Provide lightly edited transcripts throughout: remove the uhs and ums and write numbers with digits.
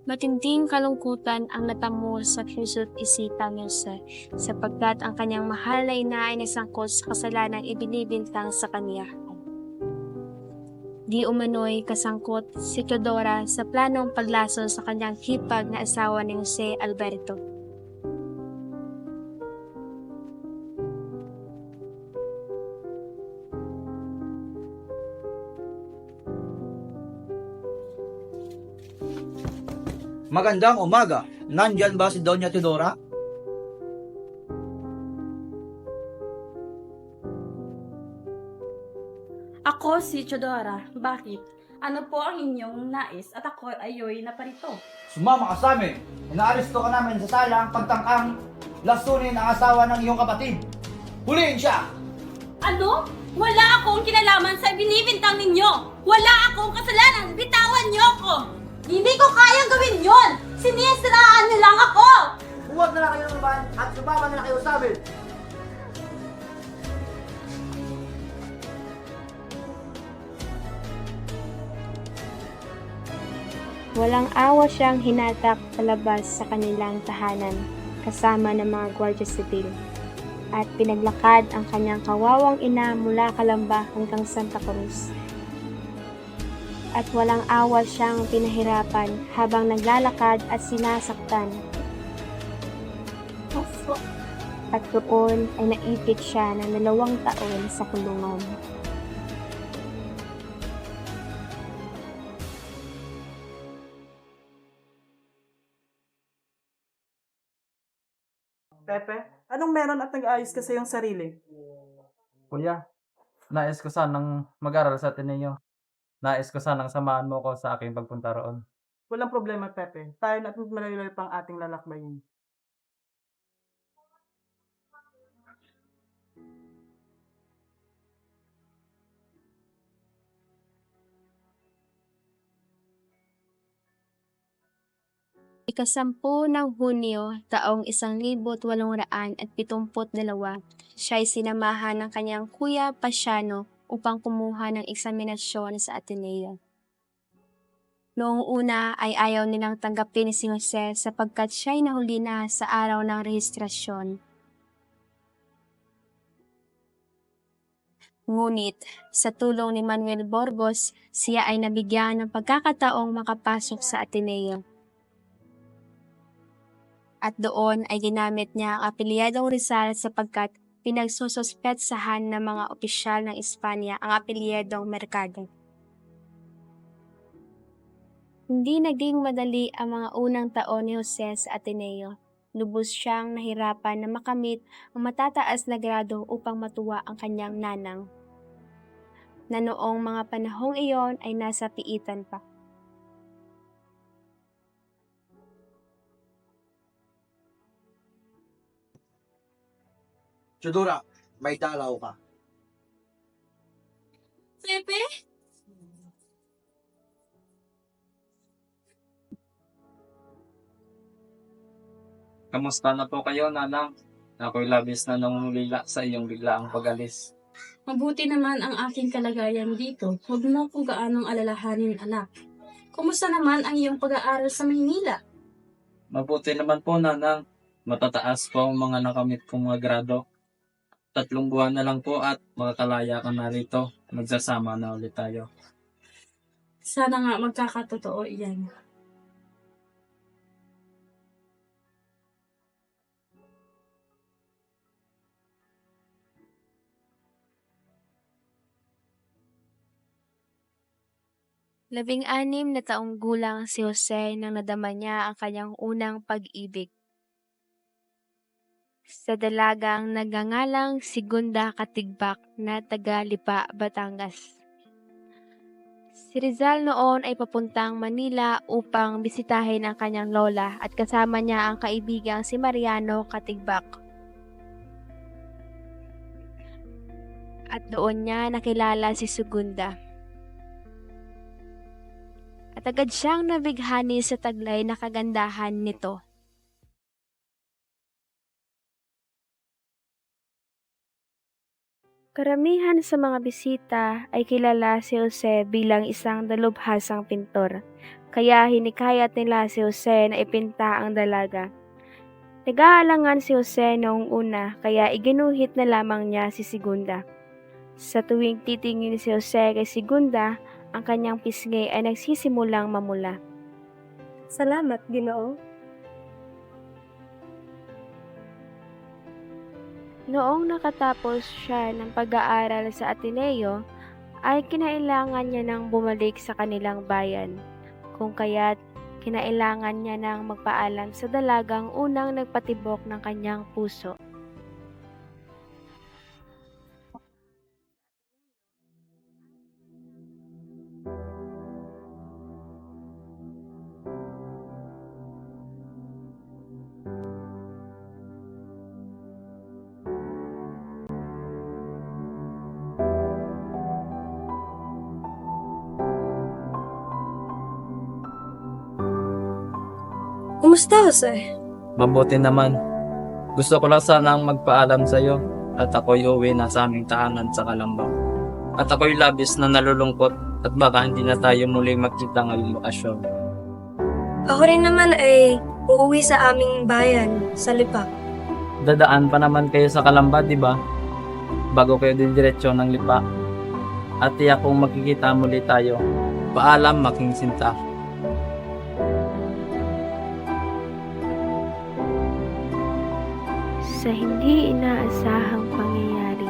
Matinding kalungkutan ang natamo sa puso't isipan ni Jose, sapagkat ang kanyang mahal na ina ay nasangkot sa kasalanang ibinibintang sa kanya. Di umano'y kasangkot si Teodora sa planong paglaso sa kanyang hipag na asawa ni Jose Alberto. Magandang umaga. Nandyan ba si Doña Teodora? Ako si Chodora. Bakit? Ano po ang inyong nais at ako ayo'y naparito? Sumama ka sa amin. Inaaresto ka namin sa salang pagtangkang lasunin ang asawa ng iyong kapatid. Huliin siya! Ano? Wala akong kinalaman sa binibintang ninyo! Wala akong kasalanan! Bitawan niyo ako! Hindi ko kayang gawin yon! Sinisiraan niyo lang ako! Huwag na lang kayo naman at sumama na lang kayo sa amin. Walang awa siyang hinatak palabas sa kanilang tahanan kasama ng mga Guardia Civil at pinaglakad ang kanyang kawawang ina mula Calamba hanggang Santa Cruz. At walang awa siyang pinahirapan habang naglalakad at sinasaktan. At doon ay naipit siya ng 2 taon sa kulungan. Pepe, anong meron at nag-ayos ka sa iyong sarili? Kuya, nais ko sanang mag-aral sa Ateneo. Nais ko sanang samahan mo ko sa aking pagpunta roon. Walang problema, Pepe. Tayo na at malayo pang ating lalakbayin. Ika-10 ng Hunyo, taong 1872, siya ay sinamahan ng kanyang kuya Pasiano upang kumuha ng eksaminasyon sa Ateneo. Noong una ay ayaw nilang tanggapin si Jose sapagkat siya ay nahuli na sa araw ng rehistrasyon. Ngunit, sa tulong ni Manuel Burgos, siya ay nabigyan ng pagkakataong makapasok sa Ateneo. At doon ay ginamit niya ang apelyedong Rizal sapagkat pinagsususpetsahan ng mga opisyal ng Espanya ang apelyedong Mercado. Hindi naging madali ang mga unang taon ni Jose sa Ateneo. Lubos siyang nahirapan na makamit ang matataas na grado upang matuwa ang kanyang nanang, na noong mga panahong iyon ay nasa piitan pa. Teodora, may dalaw ka. Pepe? Kamusta na po kayo, nanang? Ako'y labis na nangungulila sa iyong biglaang pag-alis. Mabuti naman ang aking kalagayan dito. Huwag mo kung gaanong alalahanin, anak. Kumusta naman ang iyong pag-aaral sa Maynila? Mabuti naman po, nanang. Matataas po ang mga nakamit kong mga grado. 3 buwan na lang po at makakalaya ka na rito. Magsasama na ulit tayo. Sana nga magkakatotoo iyan. Labing-anim na taong gulang si Jose nang nadama niya ang kanyang unang pag-ibig. Sa dalagang nagngangalang Segunda Katigbak na taga Lipa, Batangas. Si Rizal noon ay papuntang Manila upang bisitahin ang kanyang lola at kasama niya ang kaibigang si Mariano Katigbak. At doon niya nakilala si Segunda. At agad siyang nabighani sa taglay na kagandahan nito. Karamihan sa mga bisita ay kilala si Jose bilang isang dalubhasang pintor, kaya hinikayat nila si Jose na ipinta ang dalaga. Nag-aalangan si Jose noong una kaya iginuhit na lamang niya si Segunda. Sa tuwing titingin si Jose kay Segunda, ang kanyang pisngi ay nagsisimulang mamula. Salamat, Ginoo. Noong nakatapos siya ng pag-aaral sa Ateneo, ay kinailangan niya nang bumalik sa kanilang bayan, kung kaya't kinailangan niya nang magpaalam sa dalagang unang nagpatibok ng kanyang puso. Kumusta, Jose? Mabuti naman. Gusto ko lang sanang magpaalam sa iyo at ako'y uwi na sa aming tahanan sa Calamba. At ako'y labis na nalulungkot at baka hindi na tayo muli magkita ngayong bakasyon. Ako rin naman ay uuwi sa aming bayan, sa Lipa. Dadaan pa naman kayo sa Calamba, di ba? Bago kayo didiretso ng Lipa. At tiyak kung magkikita muli tayo. Paalam, Making Sinta. Sa hindi inaasahang pangyayari,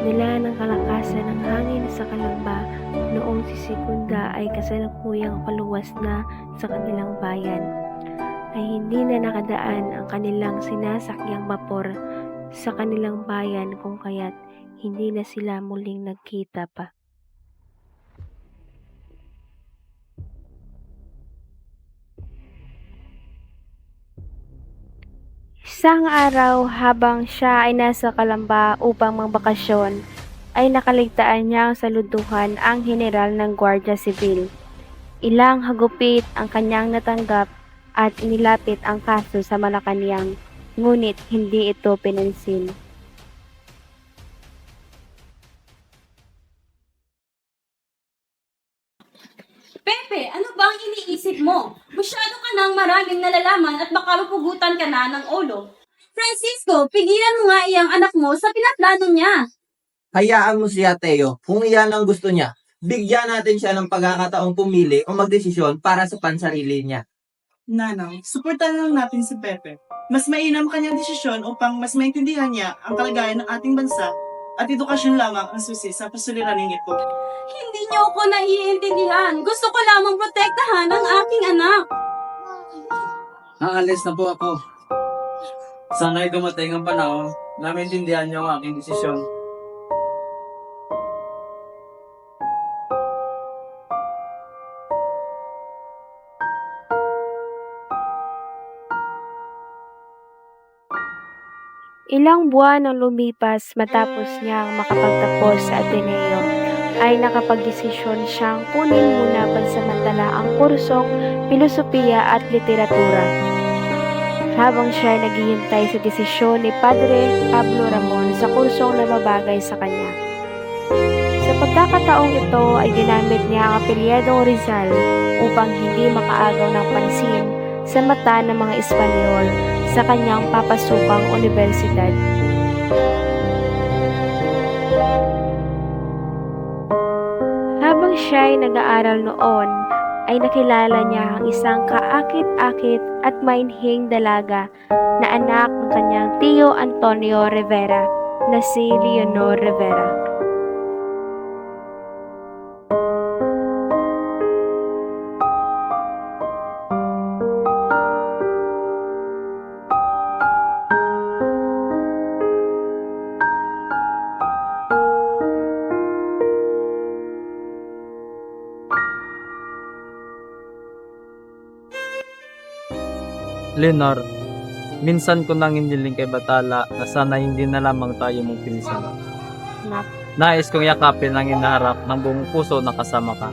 nila ng kalakasan ng hangin sa Calamba noong si Segunda ay kasalukuyang paluwas na sa kanilang bayan, ay hindi na nakadaan ang kanilang sinasakyang bapor sa kanilang bayan kung kaya't hindi na sila muling nagkita pa. Isang araw habang siya ay nasa Calamba upang magbakasyon, ay nakaligtaan niyang saluduhan ang general ng Guardia Civil. Ilang hagupit ang kanyang natanggap at inilapit ang kaso sa Malacanang, ngunit hindi ito pinansin. Pepe, ano ba ang iniisip mo? Masyado ka nang maraming nalalaman at baka mapugutan ka na ng ulo. Francisco, pigilan mo nga iyang anak mo sa pinaplano niya. Hayaan mo siya, Teo. Kung iyan ang gusto niya, bigyan natin siya ng pagkakataong pumili o magdesisyon para sa pansarili niya. Nanang, suportahan lang natin si Pepe. Mas mainam kanyang desisyon upang mas maintindihan niya ang kalagayan ng ating bansa at edukasyon lamang ang susi sa pasuliraning ito. Hindi niyo ako naiintindihan. Gusto ko lamang protektahan ang aking anak. Aalis na po ako. Sana'y dumating ang panahon na maintindihan niyo ang aking desisyon. Ilang buwan ang lumipas matapos niyang makapagtapos sa Ateneo, ay nakapagdesisyon siyang kunin muna pansamantala ang kursong Pilosopiya at Literatura. Habang siya ay naghihintay sa desisyon ni Padre Pablo Ramon sa kursong na mabagay sa kanya. Sa pagkakataong ito ay ginamit niya ang apelyedong Rizal upang hindi makaagaw ng pansin sa mata ng mga Espanyol sa kanyang papasukang universidad. Habang siya ay nag-aaral noon, ay nakilala niya ang isang kaakit-akit at mainhing dalaga na anak ng kanyang tiyo Antonio Rivera na si Leonor Rivera. Leonor, minsan ko nang iniling kay Batala na sana hindi na lamang tayo magpinsan. Nais kong yakapin ang inaharap ng buong puso na kasama ka.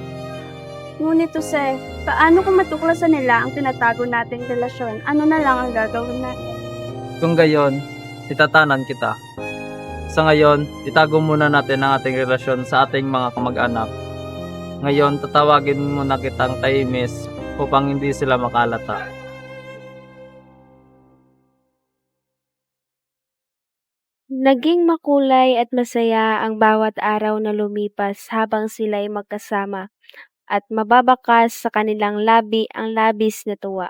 Ngunit Jose, paano kung matuklasan nila ang tinatago nating relasyon? Ano na lang ang gagawin natin? Kung gayon, itatanan kita. Sa ngayon, itago muna natin ang ating relasyon sa ating mga kamag-anak. Ngayon, tatawagin muna kitang Taimes upang hindi sila makalata. Naging makulay at masaya ang bawat araw na lumipas habang sila'y magkasama at mababakas sa kanilang labi ang labis na tuwa.